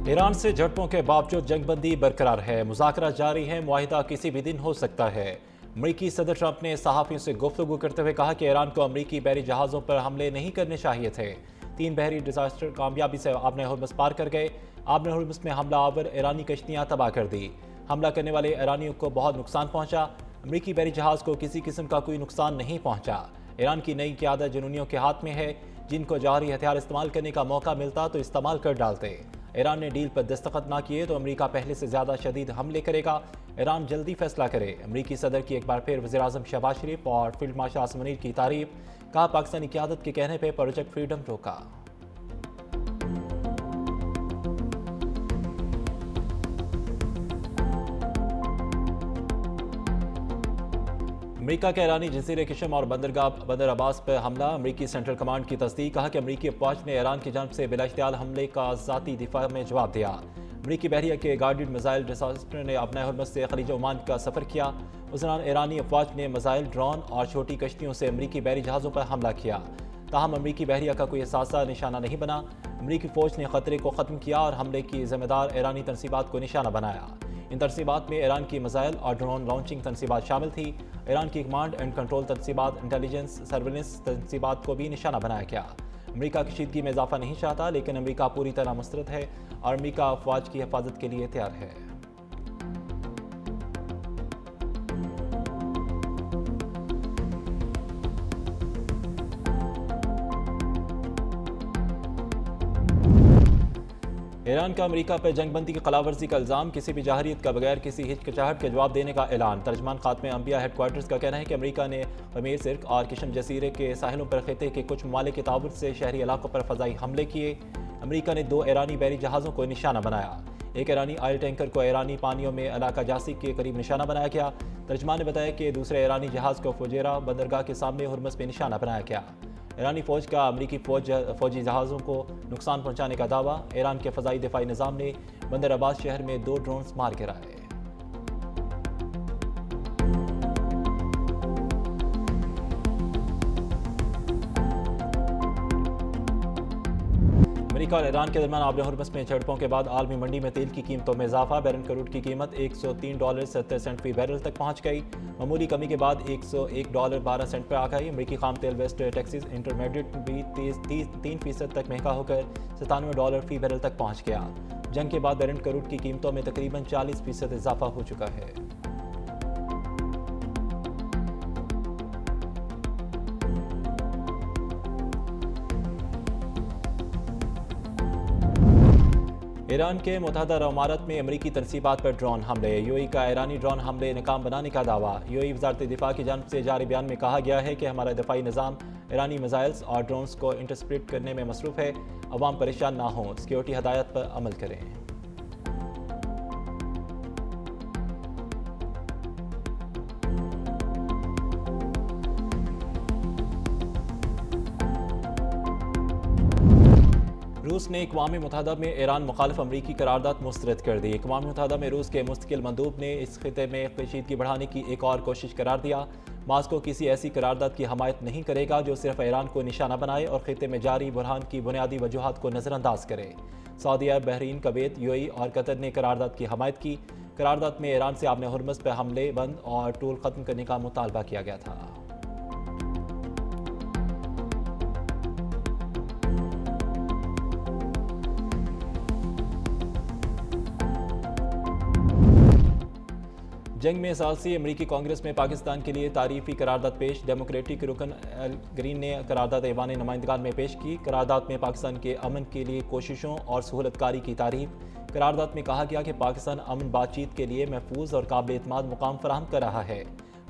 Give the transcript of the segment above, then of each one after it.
Iran से झड़पों के बावजूद जंगबंदी बरकरार है। मुज़ाकरा जारी है, मुआहिदा किसी भी दिन हो सकता है। अमरीकी सदर ट्रंप ने सहाफ़ियों से गुफ्तगू करते हुए कहा कि ईरान को अमरीकी बहरी जहाज़ों पर हमले नहीं करने चाहिए थे। 3 बहरी डिजास्टर कामयाबी से आबने हुर्मुज़ पार कर गए। आबने हुर्मुज़ में हमला आवर ईरानी कश्तियाँ तबाह कर दी। हमला करने वाले ईरानियों को बहुत नुकसान पहुंचा। अमरीकी बहरी जहाज़ को किसी किस्म का कोई नुकसान नहीं पहुंचा। ईरान की नई क़यादत जुनूनियों के हाथ में है, जिनको जौहरी हथियार इस्तेमाल करने का मौका मिलता तो इस्तेमाल कर डालते। ईरान ने डील पर दस्तखत ना किए तो अमेरिका पहले से ज़्यादा शदीद हमले करेगा। ईरान जल्दी फैसला करे। अमरीकी सदर की एक बार फिर वज़ीर-ए-आज़म शहबाज शरीफ और फील्ड मार्शल आसिम मुनीर की तारीफ। कहा, पाकिस्तानी क़यादत के कहने पर प्रोजेक्ट फ्रीडम रोका। अमेरिका के ईरानी जज़ीरे किशम और बंदर अब्बास पर हमला। अमरीकी सेंट्रल कमांड की तस्दीक। कहा कि अमरीकी अफवाज ने ईरान की जानब से बिलाश्तियाल हमले का ज़ाती दिफा में जवाब दिया। अमरीकी बहरिया के गार्डेड मिसाइल डिजास्टर ने अपने हुर्मुज़ से खलीज ओमान का सफ़र किया। उस दौरान ईरानी अफवाज ने मिसाइल, ड्रोन और छोटी कश्तियों से अमरीकी बहरी जहाज़ों पर हमला किया। ताहम अमरीकी बहरिया का कोई असासा निशाना नहीं बना। अमरीकी फ़ौज ने खतरे को ख़त्म किया और हमले की जिम्मेदार ईरानी तनसीबात को निशाना बनाया। इन तनसीबात में ईरान की मिसाइल और ड्रोन लॉन्चिंग तनसीबात शामिल थी। ईरान की कमांड एंड कंट्रोल तनसीबात, इंटेलिजेंस सर्विलेंस तनसीबात को भी निशाना बनाया गया। अमरीका कशीदगी में इजाफा नहीं चाहता, लेकिन अमरीका पूरी तरह मुस्तरद है और अमरीका अफवाज की हिफाजत के लिए तैयार है। ईरान का अमेरिका पर जंगबंदी की खिलाफवर्जी का इल्ज़ाम। किसी भी जाहरियत का बगैर किसी हिचकिचाहट के जवाब देने का ऐलान। तर्जमान खात्मे अंबिया हेडक्वार्टर्स का कहना है कि अमेरिका ने खमीर सिर्क और किशम जजीरे के साहिलों पर खिते के कुछ ममालिक के ताबुत से शहरी इलाकों पर फ़ज़ाई हमले किए। अमेरिका ने 2 ईरानी बहरी जहाज़ों को निशाना बनाया। एक ईरानी ऑयल टैंकर को ईरानी पानियों में इलाका जासी के करीब निशाना बनाया गया। तर्जमान ने बताया कि दूसरे ईरानी जहाज़ को फुजेरा बंदरगाह के सामने हुर्मुज़ में निशाना बनाया गया। ईरानी फ़ौज का अमरीकी फ़ौजी जहाज़ों को नुकसान पहुंचाने का दावा। ईरान के फ़ज़ाई दिफाई निज़ाम ने बंदर अब्बास शहर में 2 ड्रोन्स मार गिराए। अमेरिका और ईरान के दरमियान आबने हुर्मुज़ में झड़पों के बाद आलमी मंडी में तेल की कीमतों में इजाफा। बैरल क्रूड की कीमत $103.70 फी बैरल तक पहुंच गई। मामूली कमी के बाद $101.12 पर आ गई। अमरीकी खाम तेल वेस्ट टेक्सास इंटरमीडिएट भी 3% तक महंगा होकर $97 फी बैरल तक पहुंच गया। जंग के बाद बैरल क्रूड की कीमतों में तकरीबन 40% इजाफा हो चुका है। ईरान के मुतहदा अरब अमारात में अमरीकी तनसीबात पर ड्रोन हमले। यूएई का ईरानी ड्रोन हमले नाकाम बनाने का दावा। यूएई वज़ारत दिफा की जानिब से जारी बयान में कहा गया है कि हमारा दिफाई निज़ाम ईरानी मिसाइल्स और ड्रोन्स को इंटरसेप्ट करने में मसरूफ़ है। अवाम परेशान ना हों, सिक्योरिटी हदायत पर अमल करें। रूस ने अक़वाम मुत्तहिदा में ईरान मुखालिफ अमरीकी करारदाद मुस्तरद कर दी। अक़वाम मुत्तहिदा में रूस के मुस्तकिल मंदूब ने इस खिते में कशीदगी बढ़ाने की एक और कोशिश करार दिया। मास्को किसी ऐसी करारदाद की हमायत नहीं करेगा जो सिर्फ ईरान को निशाना बनाए और खिते में जारी बुरहान की बुनियादी वजूहात को नज़रअंदाज करे। सऊदी अरब, बहरीन, कुवैत, यूएई और कतर ने करारदाद की हमायत की। करारदाद में ईरान से आबने हुर्मुज़ पर हमले बंद और टूल ख़त्म करने का मुतालबा किया गया था। जंग में सालसी अमरीकी कांग्रेस में पाकिस्तान के लिए तारीफी करारदाद पेश। डेमोक्रेटिक रुकन एल ग्रीन ने करारदाद ऐवान नुमाइंदगान में पेश की। करारदाद में पाकिस्तान के अमन के लिए कोशिशों और सहूलतकारी की तारीफ। करारदाद में कहा गया कि पाकिस्तान अमन बातचीत के लिए महफूज और काबिल एतमाद मुकाम फराहम कर रहा है।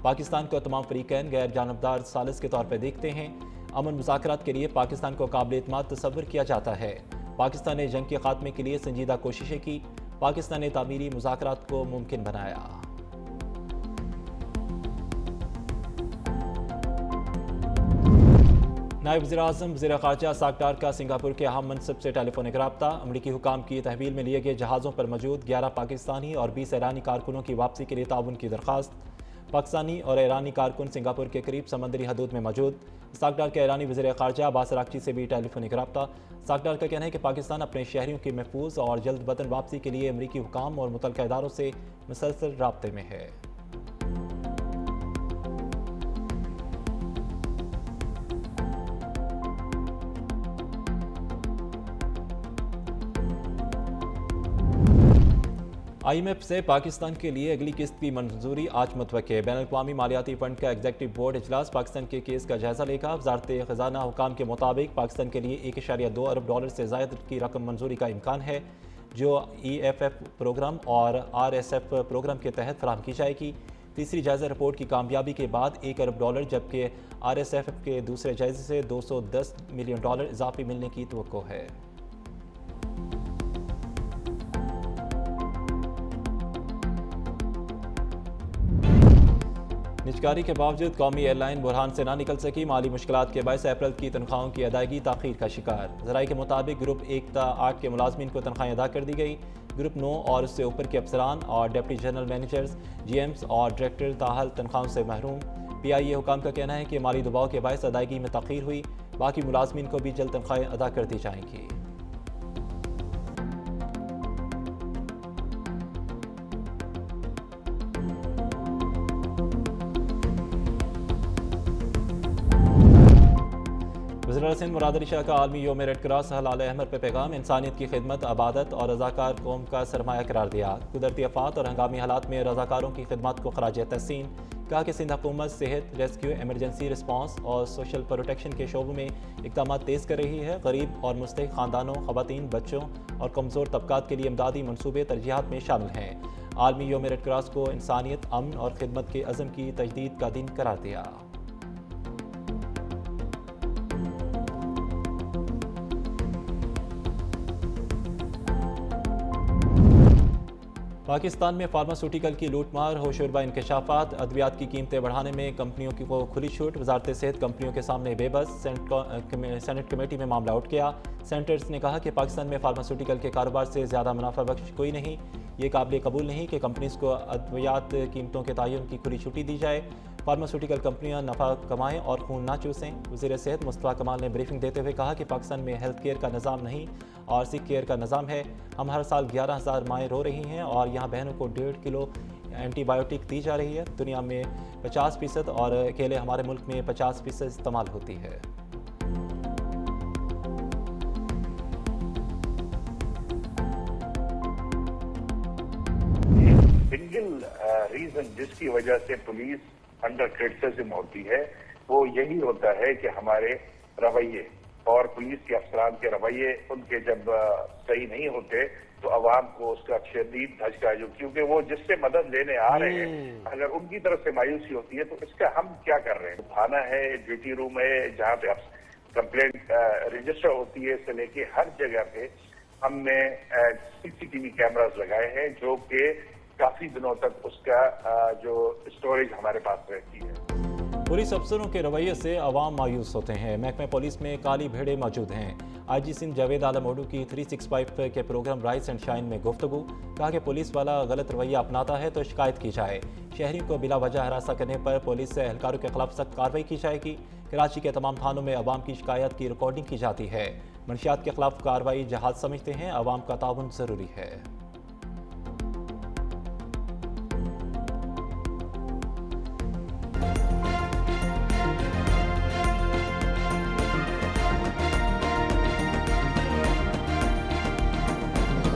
पाकिस्तान को तमाम फरीकैन गैर जानबदार सालिस के तौर पर देखते हैं। अमन मुज़ाकरात के लिए पाकिस्तान को काबिल एतमाद तस्वर किया जाता है। पाकिस्तान ने जंग के खात्मे के लिए संजीदा कोशिशें की। पाकिस्तान ने तामीरी मुज़ाकरात को मुमकिन बनाया। नायब वज़ीर-ए-आज़म वज़ीर ख़ारजा साकडार का सिंगापुर के अहम मनसब से टेलीफोनिक रब्ता। अमरीकी हुकाम की तहवील में लिए गए जहाज़ों पर मौजूद 11 पाकिस्तानी और 20 ईरानी कारकुनों की वापसी के लिए ताउन की दरख्वास्त। पाकिस्तानी और ईरानी कारकुन सिंगापुर के करीब समंदरी हदूद में मौजूद। इस्हाक डार के ईरानी वज़ीर ख़ारजा अब्बास अराग़ची से भी टेलीफोनिक रब्ता। इस्हाक डार का कहना है कि पाकिस्तान अपने शहरियों की महफूज और जल्द वतन वापसी के लिए अमरीकी हुकाम और मुतल्लिक़ा इदारों से मुसलसल राब्ते में है। IMF से पाकिस्तान के लिए अगली किस्त की मंजूरी आज मुतवक्के। बैनुल-अक़वामी मालियाती फंड का एग्जीक्यूटिव बोर्ड इजलास पाकिस्तान के केस का जायजा लेगा। वज़ारत ख़जाना हुकाम के मुताबिक पाकिस्तान के लिए $1.2 अरब से ज़ायद की रकम मंजूरी का इम्कान है, जो EFF प्रोग्राम और RSF प्रोग्राम के तहत फराहम की जाएगी। तीसरी जायजा रिपोर्ट की कामयाबी के बाद $1 अरब, जबकि RSF के दूसरे जायजे से $210 मिलियन इजाफी मिलने की तवक्को है। निजकारी के बावजूद कौमी एयरलाइन बुरहान से ना निकल सकी। माली मुश्किलात के बायस अप्रैल की तनख्वाहों की अदायगी ताख़ीर का शिकार। ज़राए के मुताबिक ग्रुप 1 ता 8 के मुलाजमीन को तनख्वाहें अदा कर दी गई। ग्रुप 9 और उससे ऊपर के अफसरान और डिप्टी जनरल मैनेजर्स, GMs और डायरेक्टर ताहाल तनख्वाहों से महरूम। PIA हुकाम का कहना है कि माली दबाव के बायस अदायगी में ताख़ीर हुई। बाकी मुलाजमीन को भी जल्द तनख्वाहें अदा कर दी जाएंगी। वज़ीर सिंध मुराद अली शाह का आलमी योम रेड क्रॉस हलाल अहमद पे पैगाम। इंसानियत की खिदमत, अबादत और रज़ाकार कौम का सरमाया करार दिया। कुदरती आफात और हंगामी हालात में रज़ाकारों की खिदमत को खराज तहसीन। कहा कि सिंध हुकूमत सेहत, रेस्क्यू, एमरजेंसी रिस्पांस और सोशल प्रोटेक्शन के शोबों में इक़दाम तेज़ कर रही है। गरीब और मुस्तहिक़ ख़ानदानों, ख़वातीन, बच्चों और कमज़ोर तबकात के लिए इमदादी मनसूबे तरजीहात में शामिल हैं। आलमी योम रेड क्रॉस को इंसानियत, अमन और खिदमत के अज़म की तजदीद का दिन करार दिया। पाकिस्तान में फार्मास्यूटिकल की लूटमार, होशरुबा इंकशाफात, अद्वियात की कीमतें बढ़ाने में कंपनियों को खुली छूट। वजारत सेहत कंपनियों के सामने बेबस। सेनेट कमेटी में मामला उठ गया। सेनेटर्स ने कहा कि पाकिस्तान में फार्मास्यूटिकल के कारोबार से ज़्यादा मुनाफा बख्श कोई नहीं। ये काबिल कबूल नहीं कि कंपनीज को अद्वियात कीमतों के तयन की खुली छुट्टी दी जाए। फार्मास्यूटिकल कंपनियां नफ़ा कमाएं और खून ना चूसें। वज़ीर सेहत मुस्तफ़ा कमाल ने ब्रीफिंग देते हुए कहा कि पाकिस्तान में हेल्थ केयर का निज़ाम नहीं और सिक केयर का निज़ाम है। हम हर साल 11,000 माएँ रो रही हैं और यहाँ बहनों को 1.5 किलो एंटीबायोटिक दी जा रही है। दुनिया में 50% और अकेले हमारे मुल्क में 50% इस्तेमाल होती है। सिंगल रीजन जिसकी वजह से पुलिस अंडर क्रिटिसिज्म होती है वो यही होता है कि हमारे रवैये और पुलिस के अफसरान के रवैये उनके जब सही नहीं होते तो अवाम को उसका शदीद धचका, जो क्योंकि वो जिससे मदद लेने आ रहे हैं अगर उनकी तरफ से मायूसी होती है तो इसका हम क्या कर रहे हैं। थाना है, ड्यूटी रूम है, जहाँ पे कंप्लेंट रजिस्टर होती है, इससे लेके हर जगह पे हमने CCTV कैमरास लगाए हैं जो कि काफी दिनों तक उसका जो स्टोरेज हमारे पास रहती है। पुलिस अफसरों के रवैये से अवाम मायूस होते हैं। महकमे पुलिस में काली भेड़े मौजूद हैं। IG सिंध जावेद आलम ओडू की 365 के प्रोग्राम राइस एंड शाइन में गुफ्तगू। कहा कि पुलिस वाला गलत रवैया अपनाता है तो शिकायत की जाए। शहरियों को बिला वजह हरासा करने पर पुलिस से एहलकारों के खिलाफ सख्त कार्रवाई की जाएगी। कराची के तमाम थानों में अवाम की शिकायत की रिकॉर्डिंग की जाती है। मंशियात के खिलाफ कार्रवाई जहाज समझते हैं, अवाम का ताउन ज़रूरी है।